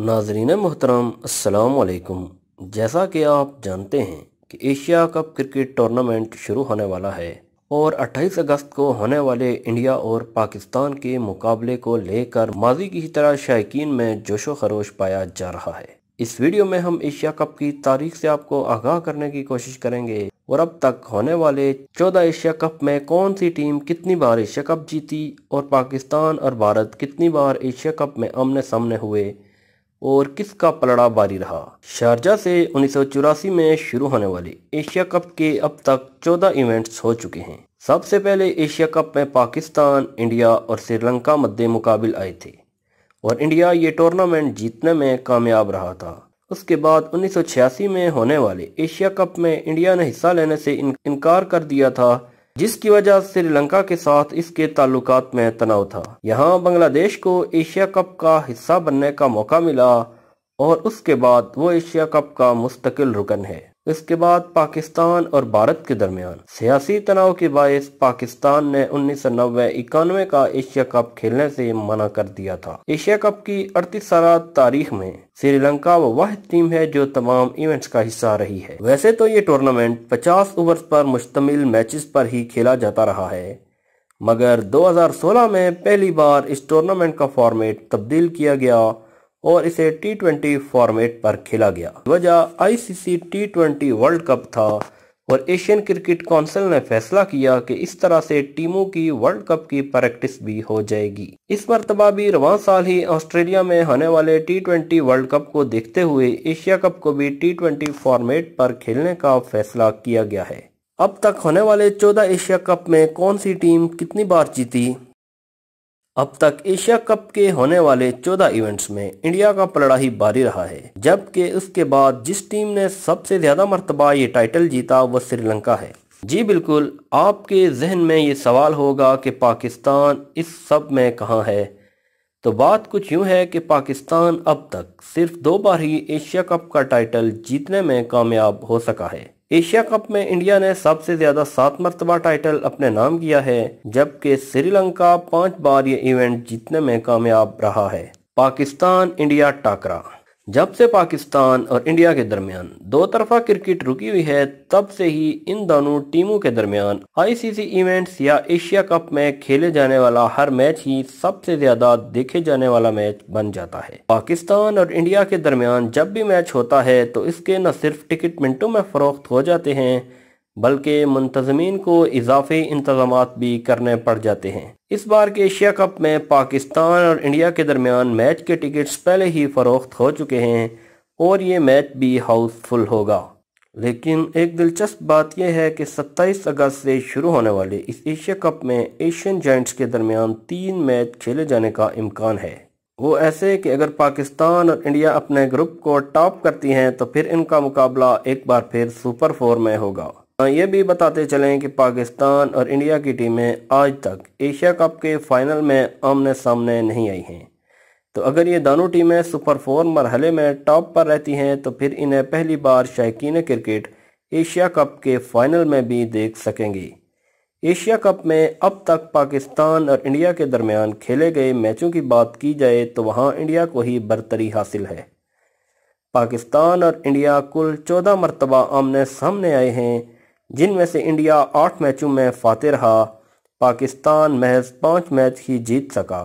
नाजरीन मोहतरम अस्सलाम वालेकुम। जैसा कि आप जानते हैं कि एशिया कप क्रिकेट टूर्नामेंट शुरू होने वाला है और 28 अगस्त को होने वाले इंडिया और पाकिस्तान के मुकाबले को लेकर माजी की तरह शायकीन में जोशो खरोश पाया जा रहा है। इस वीडियो में हम एशिया कप की तारीख से आपको आगाह करने की कोशिश करेंगे और अब तक होने वाले 14 एशिया कप में कौन सी टीम कितनी बार एशिया कप जीती और पाकिस्तान और भारत कितनी बार एशिया कप में आमने सामने हुए और किसका पलड़ा भारी रहा। शारजा से 1984 में शुरू होने वाली एशिया कप के अब तक 14 इवेंट्स हो चुके हैं। सबसे पहले एशिया कप में पाकिस्तान, इंडिया और श्रीलंका मध्य मुकाबिल आए थे और इंडिया ये टूर्नामेंट जीतने में कामयाब रहा था। उसके बाद 1986 में होने वाले एशिया कप में इंडिया ने हिस्सा लेने से इनकार कर दिया था, जिसकी वजह श्रीलंका के साथ इसके ताल्लुकात में तनाव था। यहाँ बांग्लादेश को एशिया कप का हिस्सा बनने का मौका मिला और उसके बाद वो एशिया कप का मुस्तकिल रुकन है। इसके बाद पाकिस्तान और भारत के दरमियान सियासी तनाव के बायस पाकिस्तान ने 1990-91 का एशिया कप खेलने से मना कर दिया था। एशिया कप की 38 साल तारीख में श्रीलंका वो वाहिद टीम है जो तमाम इवेंट्स का हिस्सा रही है। वैसे तो ये टूर्नामेंट 50 ओवर्स पर मुश्तमिल मैचेस पर ही खेला जाता रहा है, मगर 2016 में पहली बार इस टूर्नामेंट का फॉर्मेट तब्दील किया गया और इसे T20 फॉर्मेट पर खेला गया। वजह ICC T20 वर्ल्ड कप था और एशियन क्रिकेट काउंसिल ने फैसला किया कि इस तरह से टीमों की वर्ल्ड कप की प्रैक्टिस भी हो जाएगी। इस मरतबा भी रवां साल ही ऑस्ट्रेलिया में होने वाले T20 वर्ल्ड कप को देखते हुए एशिया कप को भी T20 फॉर्मेट पर खेलने का फैसला किया गया है। अब तक होने वाले 14 एशिया कप में कौन सी टीम कितनी बार जीती? अब तक एशिया कप के होने वाले 14 इवेंट्स में इंडिया का पलड़ा ही भारी रहा है, जबकि उसके बाद जिस टीम ने सबसे ज्यादा मरतबा ये टाइटल जीता वो श्रीलंका है। जी बिल्कुल, आपके जहन में ये सवाल होगा कि पाकिस्तान इस सब में कहाँ है। तो बात कुछ यूँ है कि पाकिस्तान अब तक सिर्फ 2 बार ही एशिया कप का टाइटल जीतने में कामयाब हो सका है। एशिया कप में इंडिया ने सबसे ज्यादा 7 मरतबा टाइटल अपने नाम किया है, जबकि श्रीलंका 5 बार ये इवेंट जीतने में कामयाब रहा है। पाकिस्तान इंडिया टाकरा। जब से पाकिस्तान और इंडिया के दरमियान 2 तरफा क्रिकेट रुकी हुई है, तब से ही इन दोनों टीमों के दरमियान ICC इवेंट्स या एशिया कप में खेले जाने वाला हर मैच ही सबसे ज्यादा देखे जाने वाला मैच बन जाता है। पाकिस्तान और इंडिया के दरमियान जब भी मैच होता है तो इसके न सिर्फ टिकट मिनटों में फरोख्त हो जाते हैं, बल्कि मुंतज़मीन को इजाफी इंतजामात भी करने पड़ जाते हैं। इस बार के एशिया कप में पाकिस्तान और इंडिया के दरमियान मैच के टिकट्स पहले ही फरोख्त हो चुके हैं और ये मैच भी हाउसफुल होगा। लेकिन एक दिलचस्प बात यह है कि 27 अगस्त से शुरू होने वाले इस एशिया कप में एशियन जायंट्स के दरमियान 3 मैच खेले जाने का इम्कान है। वो ऐसे कि अगर पाकिस्तान और इंडिया अपने ग्रुप को टॉप करती हैं तो फिर इनका मुकाबला एक बार फिर सुपर 4 में होगा। ये भी बताते चलें कि पाकिस्तान और इंडिया की टीमें आज तक एशिया कप के फाइनल में आमने सामने नहीं आई हैं। तो अगर ये दोनों टीमें सुपर 4 मरहले में टॉप पर रहती हैं तो फिर इन्हें पहली बार शायकीन क्रिकेट एशिया कप के फाइनल में भी देख सकेंगे। एशिया कप में अब तक पाकिस्तान और इंडिया के दरमियान खेले गए मैचों की बात की जाए तो वहाँ इंडिया को ही बरतरी हासिल है। पाकिस्तान और इंडिया कुल 14 मरतबा आमने सामने आए हैं, जिनमें से इंडिया 8 मैचों में फातेह रहा। पाकिस्तान महज 5 मैच ही जीत सका,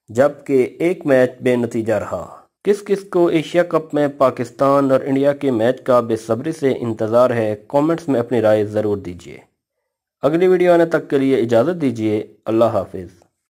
जबकि 1 मैच बेनतीजा रहा। किस किस को एशिया कप में पाकिस्तान और इंडिया के मैच का बेसब्री से इंतज़ार है, कमेंट्स में अपनी राय ज़रूर दीजिए। अगली वीडियो आने तक के लिए इजाज़त दीजिए। अल्लाह हाफिज़।